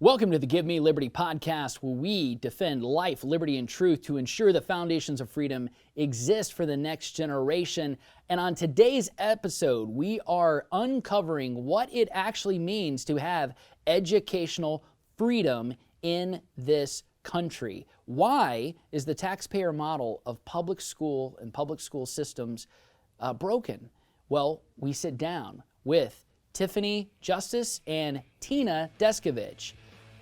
Welcome to the Give Me Liberty podcast, where we defend life, liberty, and truth to ensure the foundations of freedom exist for the next generation. And on today's episode, we are uncovering what it actually means to have educational freedom in this country. Why is the taxpayer model of public school and public school systems broken? Well, we sit down with Tiffany Justice and Tina Descovich,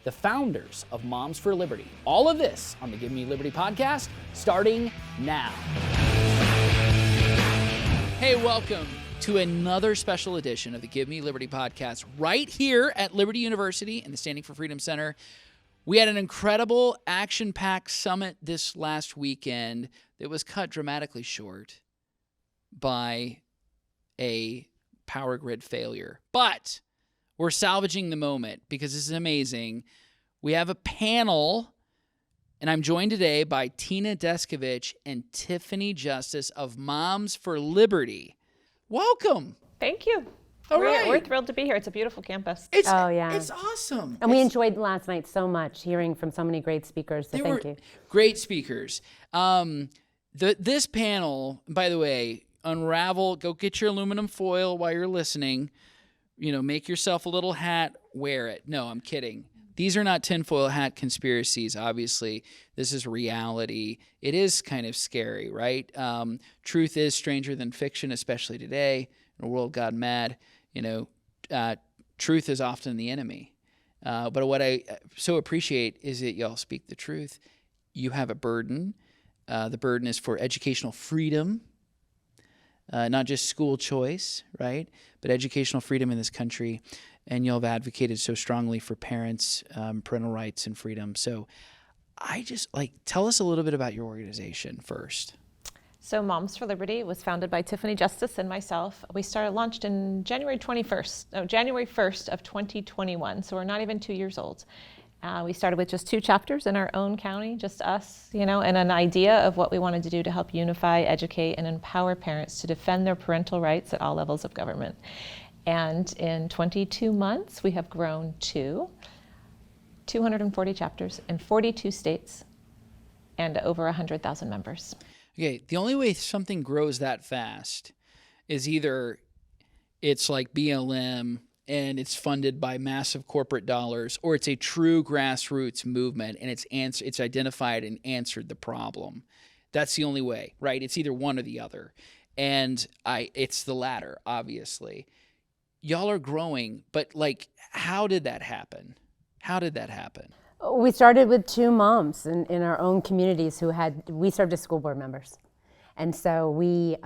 the founders of Moms for Liberty. All of this on the Give Me Liberty podcast, starting now. Hey, welcome to another special edition of the Give Me Liberty podcast right here at Liberty University and the Standing for Freedom Center. We had an incredible action-packed summit this last weekend that was cut dramatically short by a power grid failure. But we're salvaging the moment because this is amazing. We have a panel, and I'm joined today by Tina Descovich and Tiffany Justice of Moms for Liberty. Welcome. Thank you. We're thrilled to be here. It's a beautiful campus. It's awesome. And we enjoyed last night so much, hearing from so many great speakers. So thank you. Great speakers. This panel, by the way, unravel, go get your aluminum foil while you're listening. You know, make yourself a little hat, wear it. No, I'm kidding. These are not tinfoil hat conspiracies, obviously. This is reality. It is kind of scary, right? Truth is stranger than fiction, especially today in a world gone mad. You know, truth is often the enemy. But what I so appreciate is that y'all speak the truth. You have a burden. The burden is for educational freedom. Not just school choice, right, but educational freedom in this country. And y'all have advocated so strongly for parents, parental rights, and freedom. So tell us a little bit about your organization first. So Moms for Liberty was founded by Tiffany Justice and myself. We launched in January 1st of 2021. So we're not even 2 years old. We started with just 2 chapters in our own county, just us, and an idea of what we wanted to do to help unify, educate, and empower parents to defend their parental rights at all levels of government. And in 22 months, we have grown to 240 chapters in 42 states and over 100,000 members. Okay, the only way something grows that fast is either it's like BLM and it's funded by massive corporate dollars, or it's a true grassroots movement and it's identified and answered the problem. That's the only way, right? It's either one or the other. And it's the latter, obviously. Y'all are growing, but how did that happen? We started with 2 moms in our own communities we served as school board members. And so we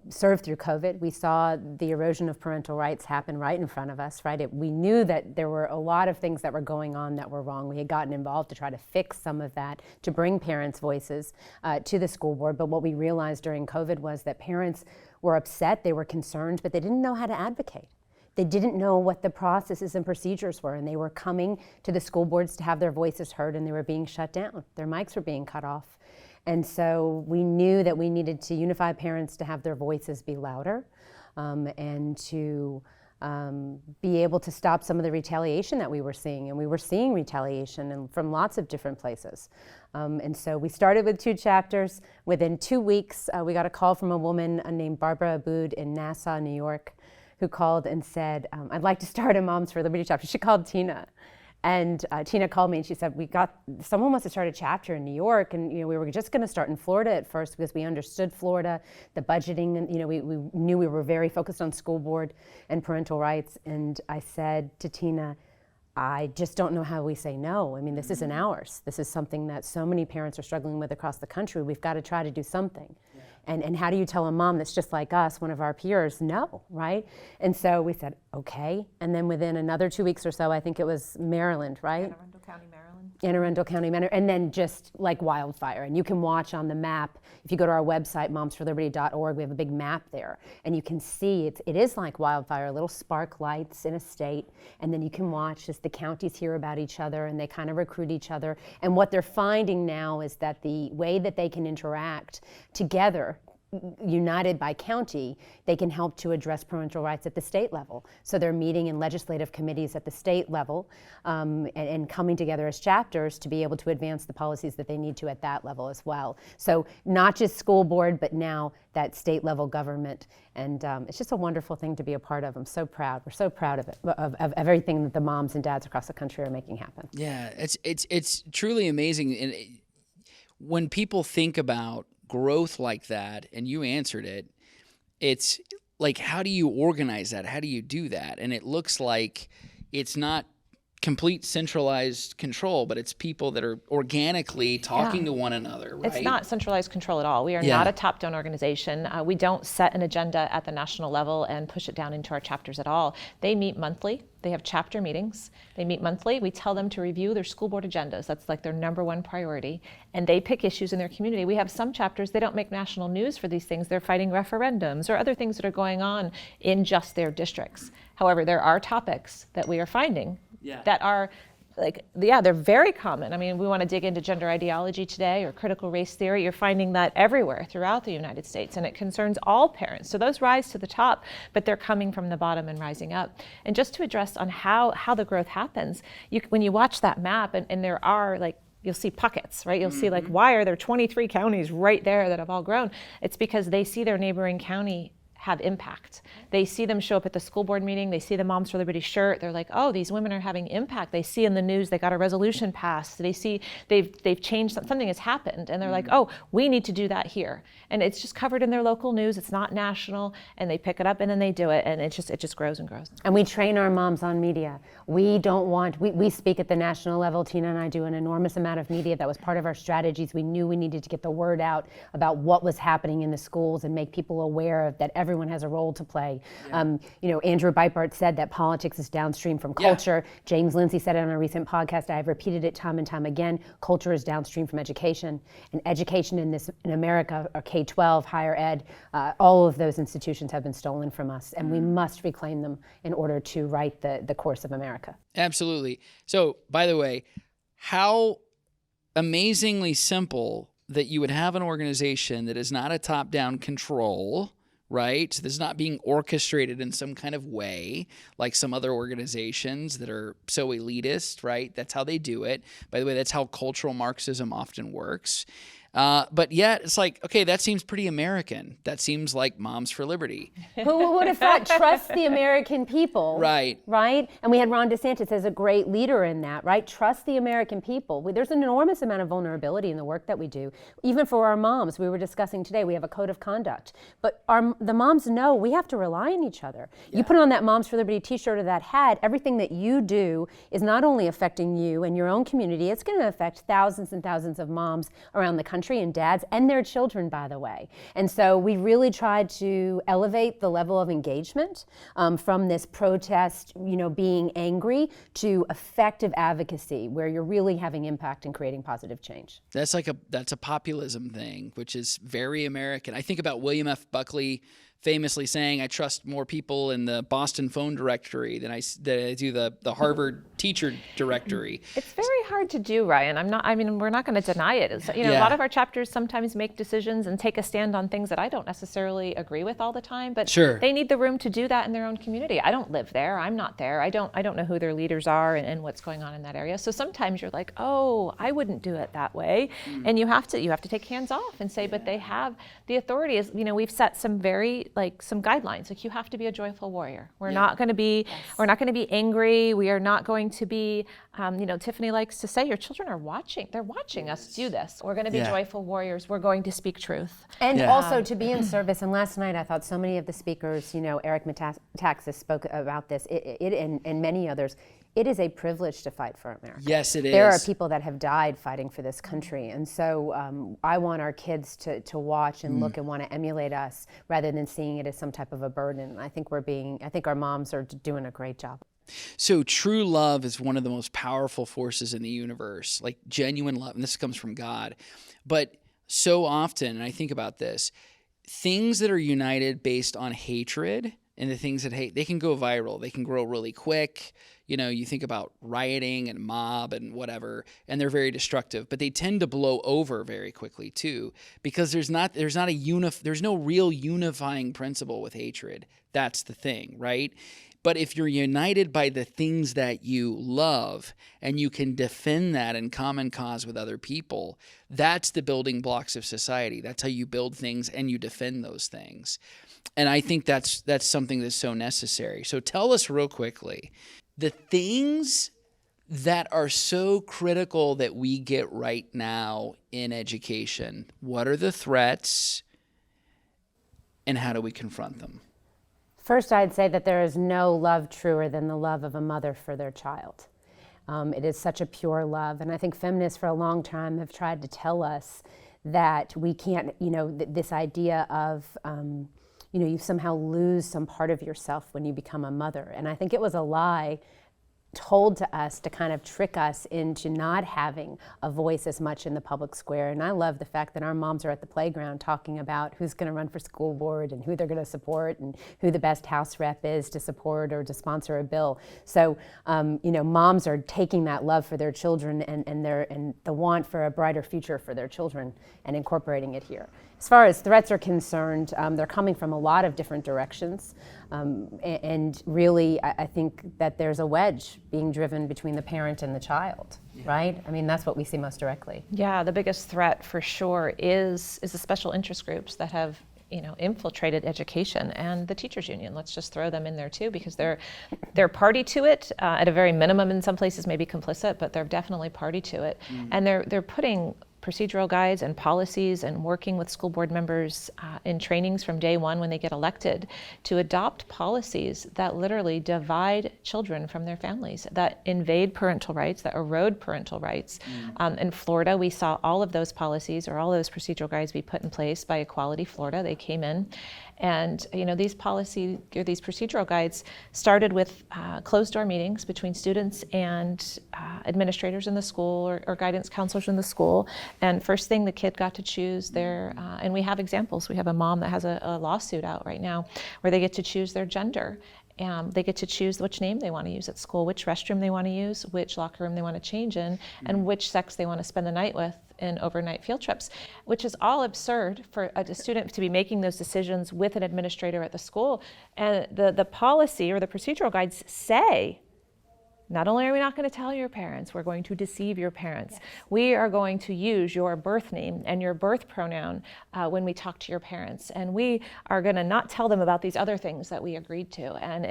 served through COVID. We saw the erosion of parental rights happen right in front of us, right? We knew that there were a lot of things that were going on that were wrong. We had gotten involved to try to fix some of that, to bring parents' voices to the school board. But what we realized during COVID was that parents were upset, they were concerned, but they didn't know how to advocate. They didn't know what the processes and procedures were, and they were coming to the school boards to have their voices heard, and they were being shut down. Their mics were being cut off. And so we knew that we needed to unify parents to have their voices be louder, and to be able to stop some of the retaliation that we were seeing. And we were seeing retaliation from lots of different places. And so we started with 2 chapters. Within 2 weeks, we got a call from a woman named Barbara Abood in Nassau, New York, who called and said, I'd like to start a Moms for Liberty chapter. She called Tina. And Tina called me and she said, someone wants to start a chapter in New York, and we were just going to start in Florida at first because we understood Florida, the budgeting, and we knew we were very focused on school board and parental rights. And I said to Tina, I just don't know how we say no. I mean, this isn't ours. This is something that so many parents are struggling with across the country. We've got to try to do something. Yeah. And how do you tell a mom that's just like us, one of our peers, no, right? And so we said, okay. And then within another 2 weeks or so, I think it was Maryland, right? Anne Arundel County, Maryland. Anne Arundel County, Maryland. And then just like wildfire. And you can watch on the map, if you go to our website, momsforliberty.org, we have a big map there. And you can see it is like wildfire, little spark lights in a state. And then you can watch as the counties hear about each other and they kind of recruit each other. And what they're finding now is that the way that they can interact together united by county, they can help to address parental rights at the state level. So they're meeting in legislative committees at the state level and coming together as chapters to be able to advance the policies that they need to at that level as well. So not just school board, but now that state level government. And it's just a wonderful thing to be a part of. I'm so proud. We're so proud of it, of everything that the moms and dads across the country are making happen. Yeah, it's truly amazing. And when people think about growth like that, and you answered it, it's like, how do you organize that? How do you do that? And it looks like it's not complete centralized control, but it's people that are organically talking to one another, right? It's not centralized control at all. We are not a top-down organization. We don't set an agenda at the national level and push it down into our chapters at all. They meet monthly. They have chapter meetings. They meet monthly. We tell them to review their school board agendas. That's like their number one priority. And they pick issues in their community. We have some chapters, they don't make national news for these things. They're fighting referendums or other things that are going on in just their districts. However, there are topics that we are finding that are they're very common. I mean, we want to dig into gender ideology today or critical race theory. You're finding that everywhere throughout the United States, and it concerns all parents. So those rise to the top, but they're coming from the bottom and rising up. And just to address on how the growth happens, when you watch that map, and there are you'll see pockets, right? You'll see why are there 23 counties right there that have all grown? It's because they see their neighboring county have impact. They see them show up at the school board meeting. They see the Moms for Liberty shirt. They're like, oh, these women are having impact. They see in the news they got a resolution passed. They see they've changed, something has happened, and they're like, oh, we need to do that here. And it's just covered in their local news. It's not national, and they pick it up and then they do it, and it just grows and grows. And we train our moms on media. We speak at the national level. Tina and I do an enormous amount of media. That was part of our strategies. We knew we needed to get the word out about what was happening in the schools and make people aware of that everyone has a role to play. Andrew Breitbart said that politics is downstream from culture. James Lindsay said it on a recent podcast. I've repeated it time and time again. Culture is downstream from education. And education in America, or K-12, higher ed, all of those institutions have been stolen from us. And we must reclaim them in order to write the course of America. Absolutely. So, by the way, how amazingly simple that you would have an organization that is not a top-down control, right? This is not being orchestrated in some kind of way like some other organizations that are so elitist, right? That's how they do it. By the way, that's how cultural Marxism often works. But yet, it's like, okay, that seems pretty American. That seems like Moms for Liberty. Who would have thought trust the American people? Right. Right? And we had Ron DeSantis as a great leader in that, right? Trust the American people. There's an enormous amount of vulnerability in the work that we do. Even for our moms, we were discussing today, we have a code of conduct. But the moms know we have to rely on each other. Yeah. You put on that Moms for Liberty t-shirt or that hat, everything that you do is not only affecting you and your own community, it's going to affect thousands and thousands of moms around the country, and dads and their children, by the way. And so we really tried to elevate the level of engagement from this protest, being angry, to effective advocacy, where you're really having impact and creating positive change. That's a populism thing, which is very American. I think about William F. Buckley famously saying, I trust more people in the Boston phone directory than I do the Harvard teacher directory. It's very hard to do, Ryan. We're not going to deny it. A lot of our chapters sometimes make decisions and take a stand on things that I don't necessarily agree with all the time, but they need the room to do that in their own community. I don't live there. I'm not there. I don't know who their leaders are and what's going on in that area. So sometimes you're like, oh, I wouldn't do it that way. And you have to take hands off and say, but they have the authority. We've set some some guidelines. Like, you have to be a joyful warrior. We're not going to be angry. We are not going to be, Tiffany likes to say, your children are watching. They're watching us do this. We're going to be joyful warriors. We're going to speak truth. And also to be in service. And last night I thought so many of the speakers, Eric Metaxas spoke about this, and many others. It is a privilege to fight for America. Yes, it is. There are people that have died fighting for this country. And so I want our kids to watch and look and want to emulate us rather than seeing it as some type of a burden. I think our moms are doing a great job. So true love is one of the most powerful forces in the universe, like genuine love. And this comes from God. But so often, and I think about this, things that are united based on hatred and the things that hate, they can go viral. They can grow really quick. You think about rioting and mob and whatever, and they're very destructive, but they tend to blow over very quickly too, because there's no real unifying principle with hatred. That's the thing, right? But if you're united by the things that you love and you can defend that in common cause with other people, that's the building blocks of society. That's how you build things and you defend those things. And I think that's something that's so necessary. So tell us real quickly, the things that are so critical that we get right now in education. What are the threats and how do we confront them? First, I'd say that there is no love truer than the love of a mother for their child. It is such a pure love. And I think feminists for a long time have tried to tell us that we can't, this idea of, you somehow lose some part of yourself when you become a mother. And I think it was a lie told to us to kind of trick us into not having a voice as much in the public square. And I love the fact that our moms are at the playground talking about who's going to run for school board and who they're going to support and who the best House rep is to support or to sponsor a bill. So, moms are taking that love for their children and the want for a brighter future for their children and incorporating it here. As far as threats are concerned, they're coming from a lot of different directions. And really, I think that there's a wedge being driven between the parent and the child, right? I mean, that's what we see most directly. Yeah, the biggest threat for sure is the special interest groups that have infiltrated education and the teachers union. Let's just throw them in there too, because they're party to it, at a very minimum in some places, maybe complicit, but they're definitely party to it. And they're putting procedural guides and policies and working with school board members in trainings from day one when they get elected to adopt policies that literally divide children from their families, that invade parental rights, that erode parental rights. In Florida, we saw all of those policies or all those procedural guides be put in place by Equality Florida. They came in. And these policy or these procedural guides started with closed door meetings between students and administrators in the school or guidance counselors in the school. And first thing, the kid got to choose their, and we have examples. We have a mom that has a lawsuit out right now where they get to choose their gender. They get to choose which name they want to use at school, which restroom they want to use, which locker room they want to change in, and which sex they want to spend the night with in overnight field trips, which is all absurd for a student to be making those decisions with an administrator at the school. And the policy or the procedural guides say, not only are we not going to tell your parents, we're going to deceive your parents. Yes. We are going to use your birth name and your birth pronoun when we talk to your parents. And we are going to not tell them about these other things that we agreed to. And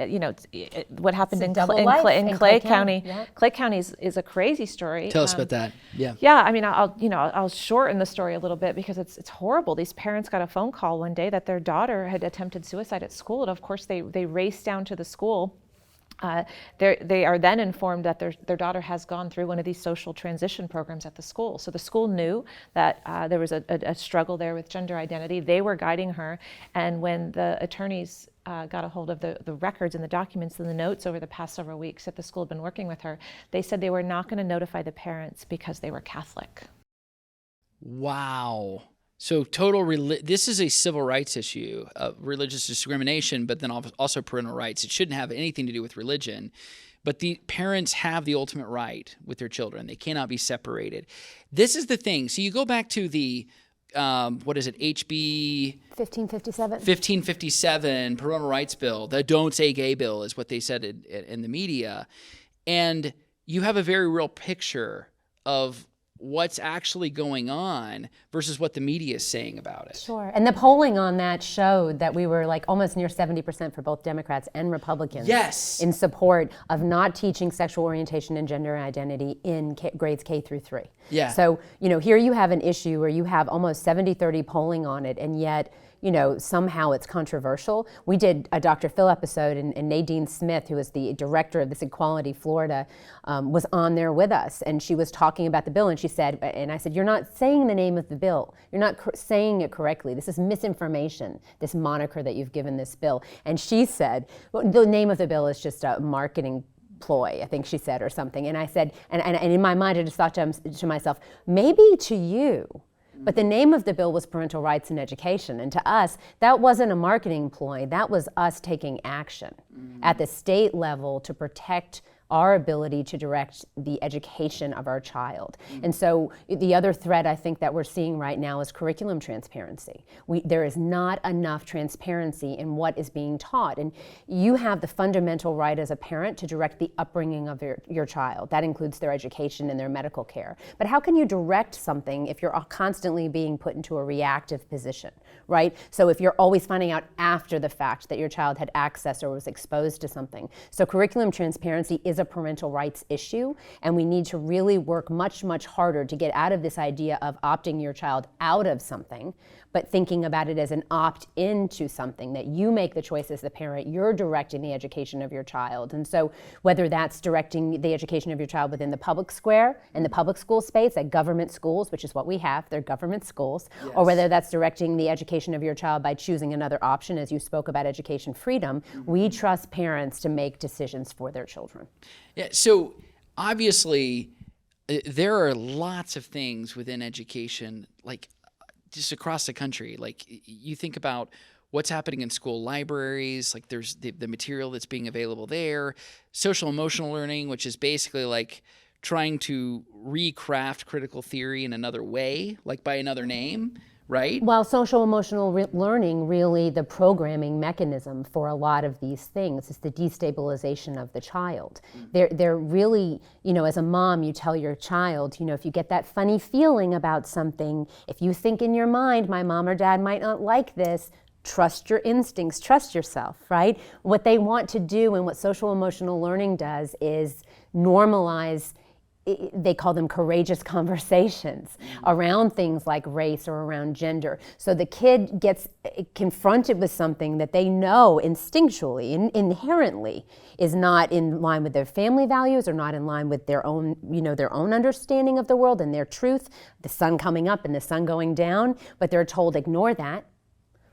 what happened in Clay County. Yeah. Clay County is a crazy story. Tell us about that. Yeah. Yeah, I mean, I'll shorten the story a little bit because it's horrible. These parents got a phone call one day that their daughter had attempted suicide at school. And of course, they raced down to the school. They are then informed that their daughter has gone through one of these social transition programs at the school. So the school knew that there was a struggle there with gender identity. They were guiding her. And when the attorneys got a hold of the records and the documents and the notes over the past several weeks that the school had been working with her, they said they were not going to notify the parents because they were Catholic. Wow. So this is a civil rights issue of religious discrimination, but then also parental rights. It shouldn't have anything to do with religion, but the parents have the ultimate right with their children. They cannot be separated. This is the thing. So you go back to the, HB 1557 parental rights bill, the Don't Say Gay bill is what they said in the media. And you have a very real picture of what's actually going on versus what the media is saying about it. Sure. And the polling on that showed that we were like almost near 70% for both Democrats and Republicans. Yes. In support of not teaching sexual orientation and gender identity in grades K through 3. Yeah. So, here you have an issue where you have almost 70-30 polling on it, and yet somehow it's controversial. We did a Dr. Phil episode, and Nadine Smith, who is the director of this Equality Florida, was on there with us, and she was talking about the bill, and she said, and I said, you're not saying the name of the bill. You're not saying it correctly. This is misinformation, this moniker that you've given this bill. And she said, well, the name of the bill is just a marketing ploy, I think she said, or something. And I said, and in my mind, I just thought to myself, maybe to you, but the name of the bill was Parental Rights in Education. And to us, that wasn't a marketing ploy. That was us taking action at the state level to protect our ability to direct the education of our child. And so the other thread I think that we're seeing right now is curriculum transparency. There is not enough transparency in what is being taught. And you have the fundamental right as a parent to direct the upbringing of your child. That includes their education and their medical care. But how can you direct something if you're constantly being put into a reactive position, right? So if you're always finding out after the fact that your child had access or was exposed to something. So curriculum transparency is a parental rights issue, and we need to really work much, much harder to get out of this idea of opting your child out of something, but thinking about it as an opt into something, that you make the choice as the parent, you're directing the education of your child. And so whether that's directing the education of your child within the public square and the public school space at government schools, which is what we have, they're government schools, yes. Or whether that's directing the education of your child by choosing another option, as you spoke about education freedom, we trust parents to make decisions for their children. Yeah, so obviously there are lots of things within education, like just across the country. Like you think about what's happening in school libraries, like there's the material that's being available there, social emotional learning, which is basically like trying to recraft critical theory in another way, like by another name, right? Well, social emotional learning, really the programming mechanism for a lot of these things is the destabilization of the child. They're really, as a mom, you tell your child, if you get that funny feeling about something, if you think in your mind, my mom or dad might not like this, trust your instincts, trust yourself, right? What they want to do and what social emotional learning does is normalize, they call them courageous conversations around things like race or around gender. So the kid gets confronted with something that they know instinctually, inherently, is not in line with their family values or not in line with their own, their own understanding of the world and their truth, the sun coming up and the sun going down, but they're told ignore that.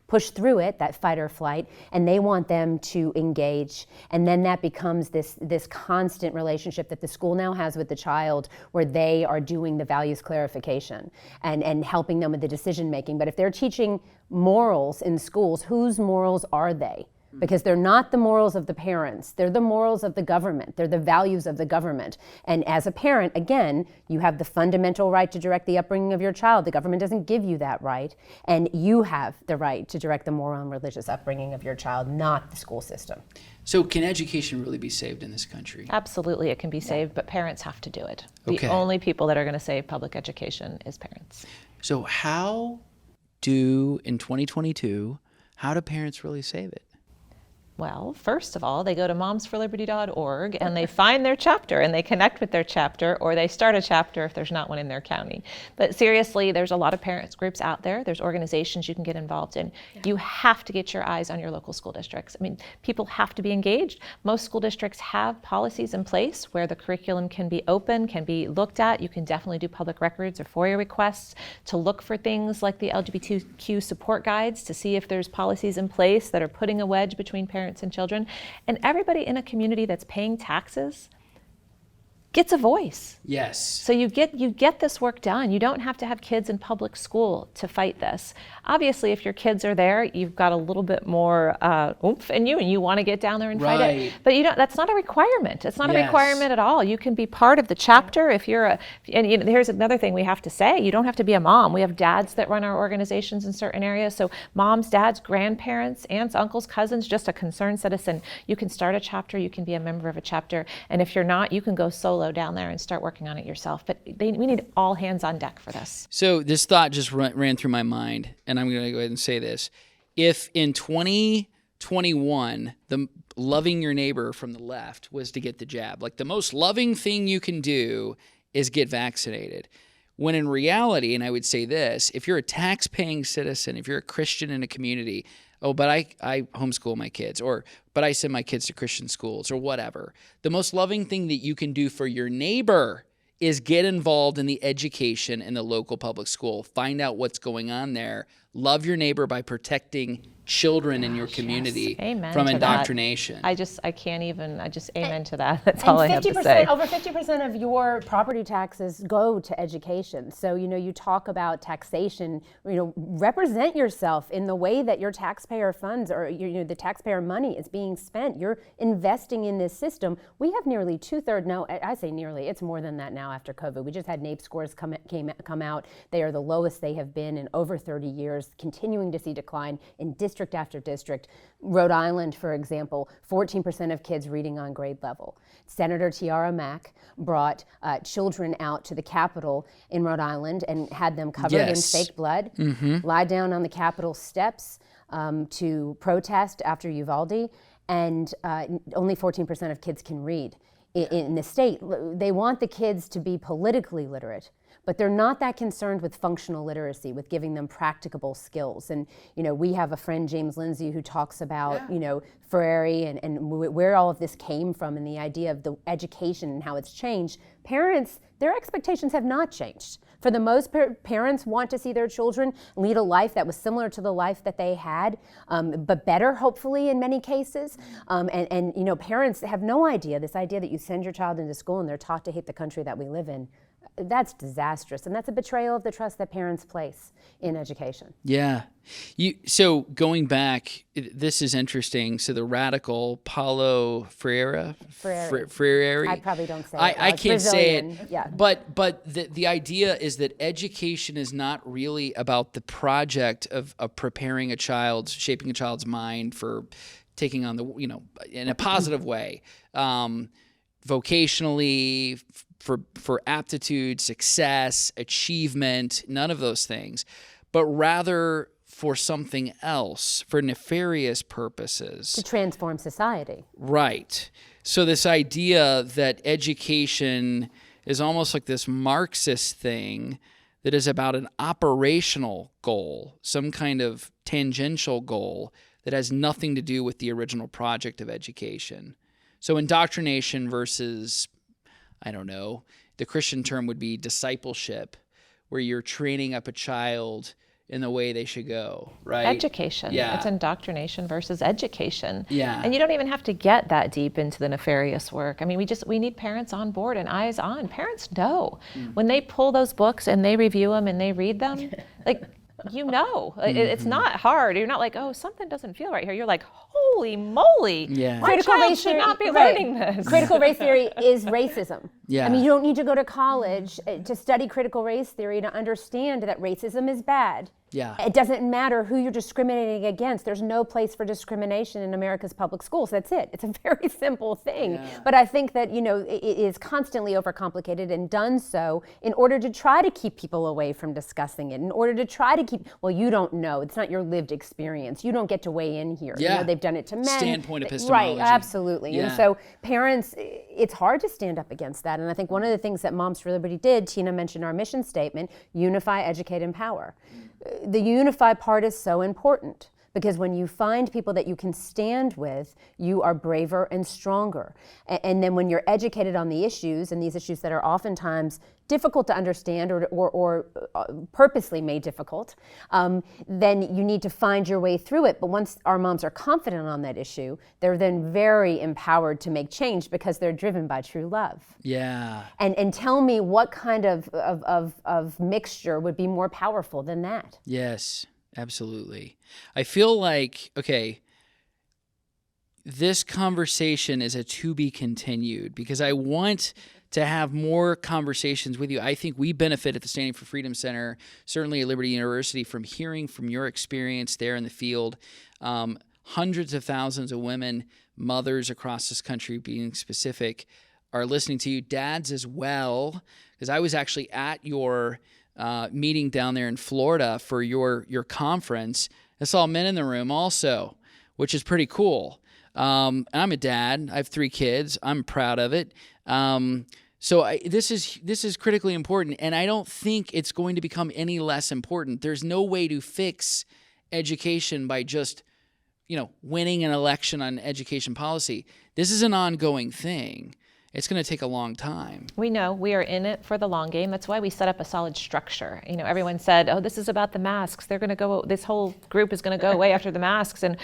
Push through it, that fight or flight, and they want them to engage. And then that becomes this constant relationship that the school now has with the child, where they are doing the values clarification and helping them with the decision making. But if they're teaching morals in schools, whose morals are they? Because they're not the morals of the parents, they're the morals of the government, they're the values of the government. And as a parent, again, you have the fundamental right to direct the upbringing of your child. The government doesn't give you that right, and you have the right to direct the moral and religious upbringing of your child, not the school system. So can education really be saved in this country? Absolutely, it can be saved, but parents have to do it. The Okay. only people that are going to save public education is parents. So in 2022, how do parents really save it? Well, first of all, they go to momsforliberty.org and they find their chapter and they connect with their chapter, or they start a chapter if there's not one in their county. But seriously, there's a lot of parents groups out there. There's organizations you can get involved in. Yeah. You have to get your eyes on your local school districts. I mean, people have to be engaged. Most school districts have policies in place where the curriculum can be open, can be looked at. You can definitely do public records or FOIA requests to look for things like the LGBTQ support guides to see if there's policies in place that are putting a wedge between parents and children. And everybody in a community that's paying taxes gets a voice. Yes. So you get this work done. You don't have to have kids in public school to fight this. Obviously, if your kids are there, you've got a little bit more oomph in you, and you want to get down there and fight it. But that's not a requirement. It's not a requirement at all. You can be part of the chapter if you're here's another thing we have to say. You don't have to be a mom. We have dads that run our organizations in certain areas. So moms, dads, grandparents, aunts, uncles, cousins, just a concerned citizen. You can start a chapter. You can be a member of a chapter. And if you're not, you can go solo down there and start working on it yourself. But we need all hands on deck for this. So this thought just ran through my mind, and I'm going to go ahead and say this. If in 2021, the loving your neighbor from the left was to get the jab, like the most loving thing you can do is get vaccinated. When in reality, and I would say this, if you're a tax-paying citizen, if you're a Christian in a community, but I homeschool my kids, but I send my kids to Christian schools or whatever. The most loving thing that you can do for your neighbor is get involved in the education in the local public school. Find out what's going on there. Love your neighbor by protecting children in your community Amen from to that. indoctrination. I can't even, amen to that. That's all I have to 50%, say. over 50% of your property taxes go to education. So, you talk about taxation, represent yourself in the way that your taxpayer funds or, the taxpayer money is being spent. You're investing in this system. We have nearly 2/3, no, I say nearly, it's more than that now after COVID. We just had NAEP scores come out. They are the lowest they have been in over 30 years, continuing to see decline in district after district. Rhode Island, for example, 14% of kids reading on grade level. Senator Tiara Mack brought children out to the Capitol in Rhode Island and had them covered in fake blood, lie down on the Capitol steps to protest after Uvalde, and only 14% of kids can read in the state. They want the kids to be politically literate, but they're not that concerned with functional literacy, with giving them practicable skills. And, we have a friend, James Lindsay, who talks about, Ferrari and where all of this came from and the idea of the education and how it's changed. Parents, their expectations have not changed. For the most part, parents want to see their children lead a life that was similar to the life that they had, but better, hopefully, in many cases. And parents have no idea, this idea that you send your child into school and they're taught to hate the country that we live in. That's disastrous, and that's a betrayal of the trust that parents place in education. Yeah. So going back, this is interesting. So the radical Paulo Freire. I probably don't say it. I can't Brazilian. say it. Yeah. But the idea is that education is not really about the project of preparing shaping a child's mind for taking on in a positive way, vocationally, for aptitude, success, achievement, none of those things, but rather for something else, for nefarious purposes. To transform society. Right. So this idea that education is almost like this Marxist thing that is about an operational goal, some kind of tangential goal that has nothing to do with the original project of education. So indoctrination versus, I don't know, the Christian term would be discipleship, where you're training up a child in the way they should go, right? Education. Yeah. It's indoctrination versus education. Yeah. And you don't even have to get that deep into the nefarious work. I mean, we need parents on board and eyes on. Parents know. When they pull those books and they review them and they read them, it's not hard. You're not like, oh, something doesn't feel right here. You're like, holy moly, Yeah. my child should not be learning this. Critical race theory is racism. Yeah. I mean, you don't need to go to college to study critical race theory to understand that racism is bad. Yeah. It doesn't matter who you're discriminating against. There's no place for discrimination in America's public schools. That's it. It's a very simple thing. Yeah. But I think that, it is constantly overcomplicated and done so in order to try to keep people away from discussing it, in order to try to keep, well, you don't know. It's not your lived experience. You don't get to weigh in here. Yeah. They've done it to men. Standpoint epistemology. Right, absolutely. Yeah. And so parents, it's hard to stand up against that. And I think one of the things that Moms for Liberty did, Tina mentioned our mission statement, unify, educate, empower. The unify part is so important because when you find people that you can stand with, you are braver and stronger. And then when you're educated on the issues, and these issues that are oftentimes difficult to understand or purposely made difficult, then you need to find your way through it. But once our moms are confident on that issue, they're then very empowered to make change because they're driven by true love. Yeah. And tell me what kind of mixture would be more powerful than that? Yes, absolutely. I feel like, okay, this conversation is a to be continued because I want to have more conversations with you. I think we benefit at the Standing for Freedom Center, certainly at Liberty University, from hearing from your experience there in the field. Hundreds of thousands of women, mothers across this country, being specific, are listening to you. Dads as well, because I was actually at your meeting down there in Florida for your conference. I saw men in the room also, which is pretty cool. I'm a dad. I have 3 kids. I'm proud of it. So this is critically important, and I don't think it's going to become any less important. There's no way to fix education by just, winning an election on education policy. This is an ongoing thing. it's going to take a long time. We know we are in it for the long game. That's why we set up a solid structure. You know, everyone said, "Oh, this is about the masks. They're going to go. This whole group is going to go away after the masks." And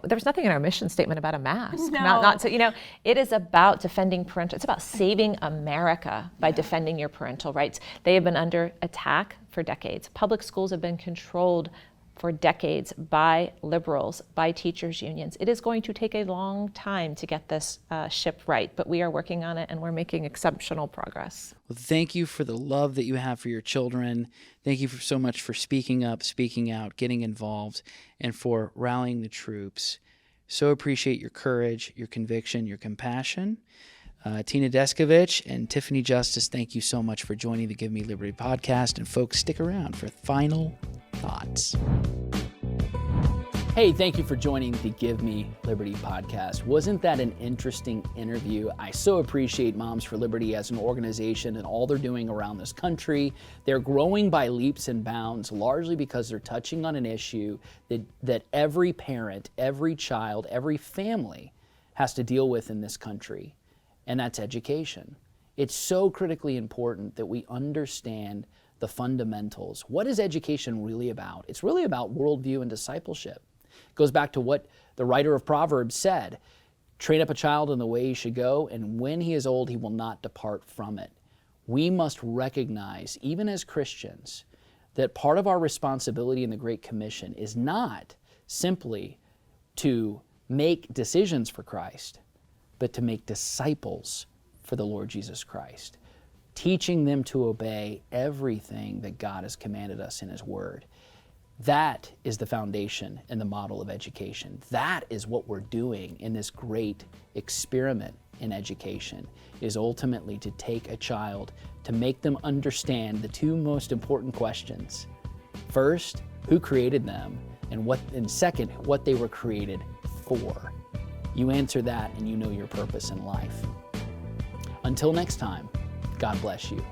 there's nothing in our mission statement about a mask. No. Not to, it is about defending parental. It's about saving America by defending your parental rights. They have been under attack for decades. Public schools have been controlled for decades by liberals, by teachers' unions. It is going to take a long time to get this ship right, but we are working on it and we're making exceptional progress. Well, thank you for the love that you have for your children. Thank you so much for speaking up, speaking out, getting involved, and for rallying the troops. So appreciate your courage, your conviction, your compassion. Tina Deskovich and Tiffany Justice, thank you so much for joining the Give Me Liberty podcast. And folks, stick around for final thoughts. Hey, thank you for joining the Give Me Liberty podcast. Wasn't that an interesting interview? I so appreciate Moms for Liberty as an organization and all they're doing around this country. They're growing by leaps and bounds, largely because they're touching on an issue that every parent, every child, every family has to deal with in this country, and that's education. It's so critically important that we understand the fundamentals. What is education really about? It's really about worldview and discipleship. It goes back to what the writer of Proverbs said, train up a child in the way he should go, and when he is old, he will not depart from it. We must recognize, even as Christians, that part of our responsibility in the Great Commission is not simply to make decisions for Christ, but to make disciples for the Lord Jesus Christ, teaching them to obey everything that God has commanded us in His Word. That is the foundation and the model of education. That is what we're doing in this great experiment in education, is ultimately to take a child, to make them understand the two most important questions. First, who created them, and second, what they were created for. You answer that and you know your purpose in life. Until next time, God bless you.